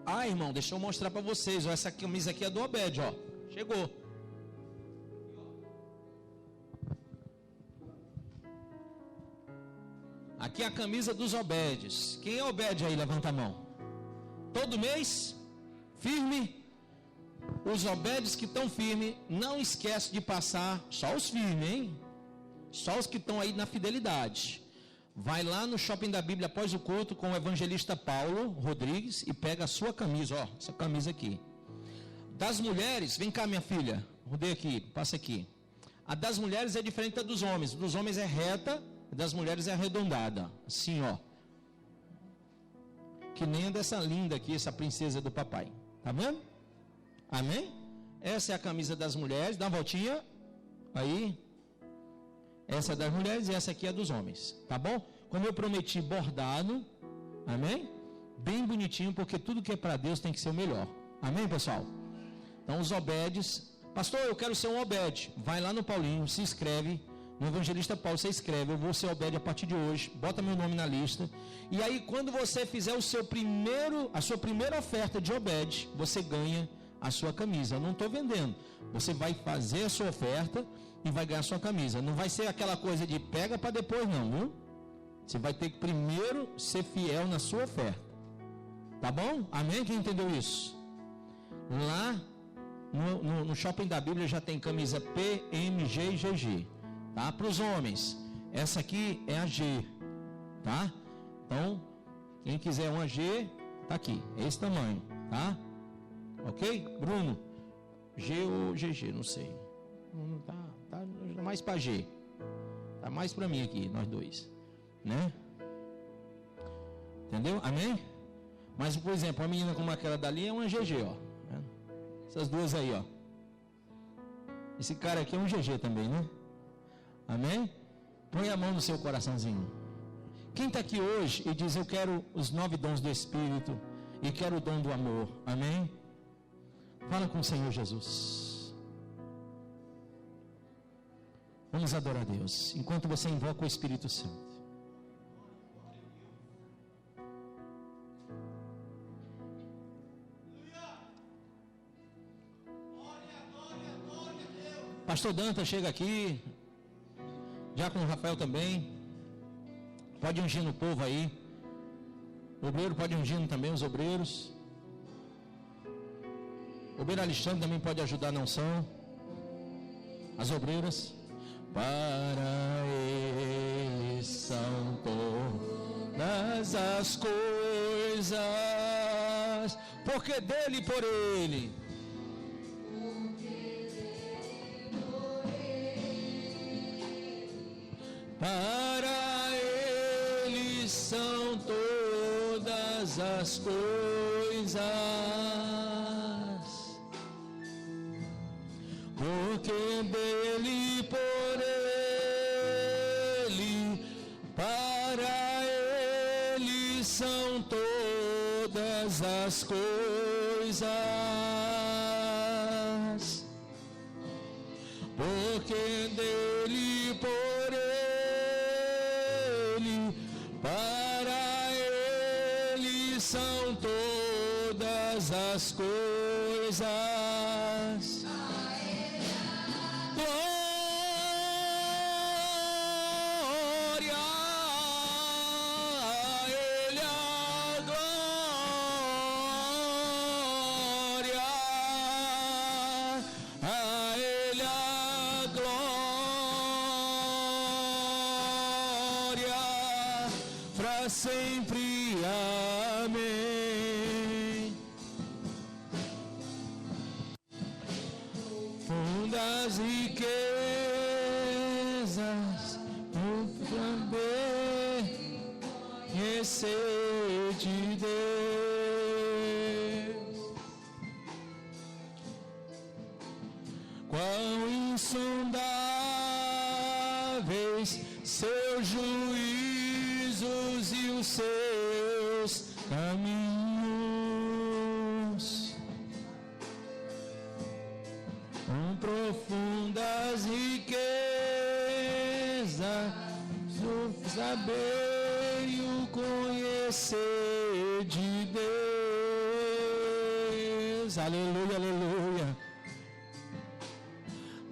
Ah, irmão, deixa eu mostrar para vocês, ó, essa camisa aqui é do Obed, ó. Chegou. Aqui é a camisa dos Obedes. Quem é Obed aí? Levanta a mão. Todo mês, firme. Os Obedes que estão firmes, não esquece de passar, só os firmes, hein? Só os que estão aí na fidelidade. Vai lá no Shopping da Bíblia após o culto com o evangelista Paulo Rodrigues e pega a sua camisa, ó, essa camisa aqui. Das mulheres, vem cá minha filha, rodei aqui, passa aqui. A das mulheres é diferente da dos homens. Dos homens é reta, das mulheres é arredondada, assim, ó. Que nem a dessa linda aqui, essa princesa do papai. Tá vendo? Amém? essa é a camisa das mulheres, dá uma voltinha, aí, essa é das mulheres e essa aqui é dos homens, tá bom? Como eu prometi, bordado, amém? Bem bonitinho, porque tudo que é para Deus tem que ser o melhor, amém, pessoal? Então, os Obedes, pastor, eu quero ser um Obed, vai lá no Paulinho, se inscreve, no Evangelista Paulo, você escreve, eu vou ser Obed a partir de hoje, bota meu nome na lista, e aí quando você fizer a sua primeira oferta de Obed, você ganha a sua camisa. Eu não estou vendendo, você vai fazer a sua oferta e vai ganhar a sua camisa, não vai ser aquela coisa de pega para depois não, viu? Você vai ter que primeiro ser fiel na sua oferta, tá bom? Amém? Quem entendeu isso? Lá no shopping da Bíblia já tem camisa P, M, G e GG. Tá? Para os homens, essa aqui é a G, tá? Então, quem quiser uma G, tá aqui, é esse tamanho, tá? Ok? Bruno, G ou GG, não sei. Tá mais para G. Tá mais para mim aqui, nós dois, né? Entendeu? Amém? Mas, por exemplo, uma menina como aquela dali é uma GG, ó. Essas duas aí, ó. Esse cara aqui é um GG também, né? Amém? Põe a mão no seu coraçãozinho. Quem está aqui hoje e diz, eu quero os 9 dons do Espírito e quero o dom do amor, amém? Fala com o Senhor Jesus. Vamos adorar a Deus, enquanto você invoca o Espírito Santo. Pastor Dantas chega aqui. Diácono Rafael também. Pode ungir no povo aí. O obreiro pode ungir também, os obreiros. O obreiro Alexandre também pode ajudar na unção. As obreiras. Para ele são todas as coisas, porque dele e por ele. Para ele são todas as coisas, porque dele e por ele, para ele são todas as coisas, porque dele e por são todas as coisas. Glória a Ele, a glória a Ele, a glória para sempre. Fundas riquezas, por também conhecer de Deus. Quão insondáveis seus juízos e os seus caminhos. Profundas riquezas, o saber e o conhecer de Deus. Aleluia, aleluia.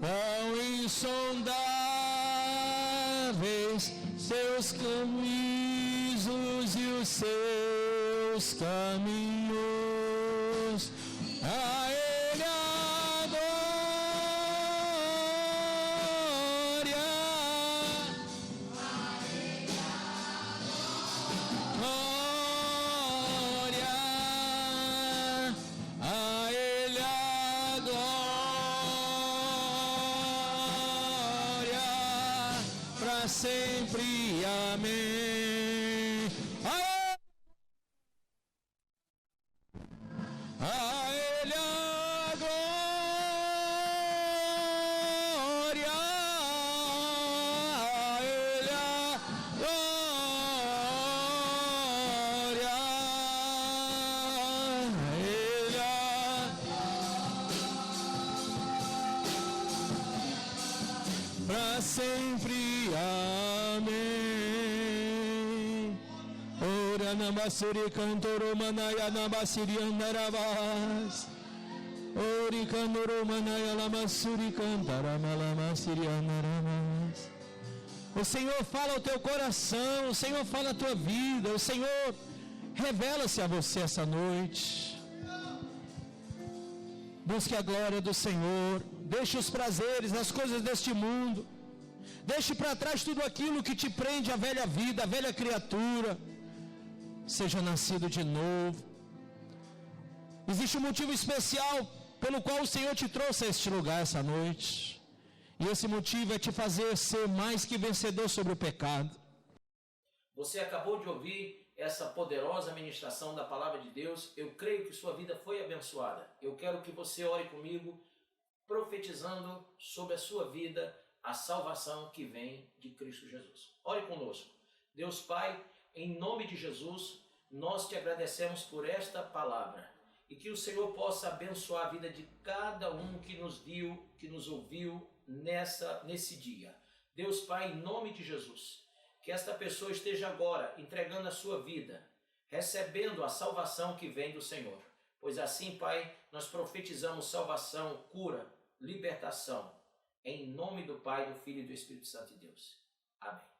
Quão insondáveis seus caminhos e os seus caminhos. A Ele a glória, glória, a Ele a glória, para sempre, amém. A Ele a glória, sempre. Amém. Ora namasuri cantoro manaya namasiri andarabas. Ori cantoro manaya namasuri cantara malamasiri andarabas. O Senhor fala ao teu coração, o Senhor fala à tua vida, o Senhor revela-se a você essa noite. Busque a glória do Senhor, deixe os prazeres, as coisas deste mundo, deixe para trás tudo aquilo que te prende à velha vida, à velha criatura. Seja nascido de novo. Existe um motivo especial pelo qual o Senhor te trouxe a este lugar essa noite. E esse motivo é te fazer ser mais que vencedor sobre o pecado. Você acabou de ouvir essa poderosa ministração da palavra de Deus. Eu creio que sua vida foi abençoada. Eu quero que você ore comigo, profetizando sobre a sua vida a salvação que vem de Cristo Jesus. Ore conosco. Deus Pai, em nome de Jesus, nós te agradecemos por esta palavra e que o Senhor possa abençoar a vida de cada um que nos viu, que nos ouviu nesse dia. Deus Pai, em nome de Jesus, que esta pessoa esteja agora entregando a sua vida, recebendo a salvação que vem do Senhor. Pois assim, Pai, nós profetizamos salvação, cura, libertação, em nome do Pai, do Filho e do Espírito Santo de Deus. Amém.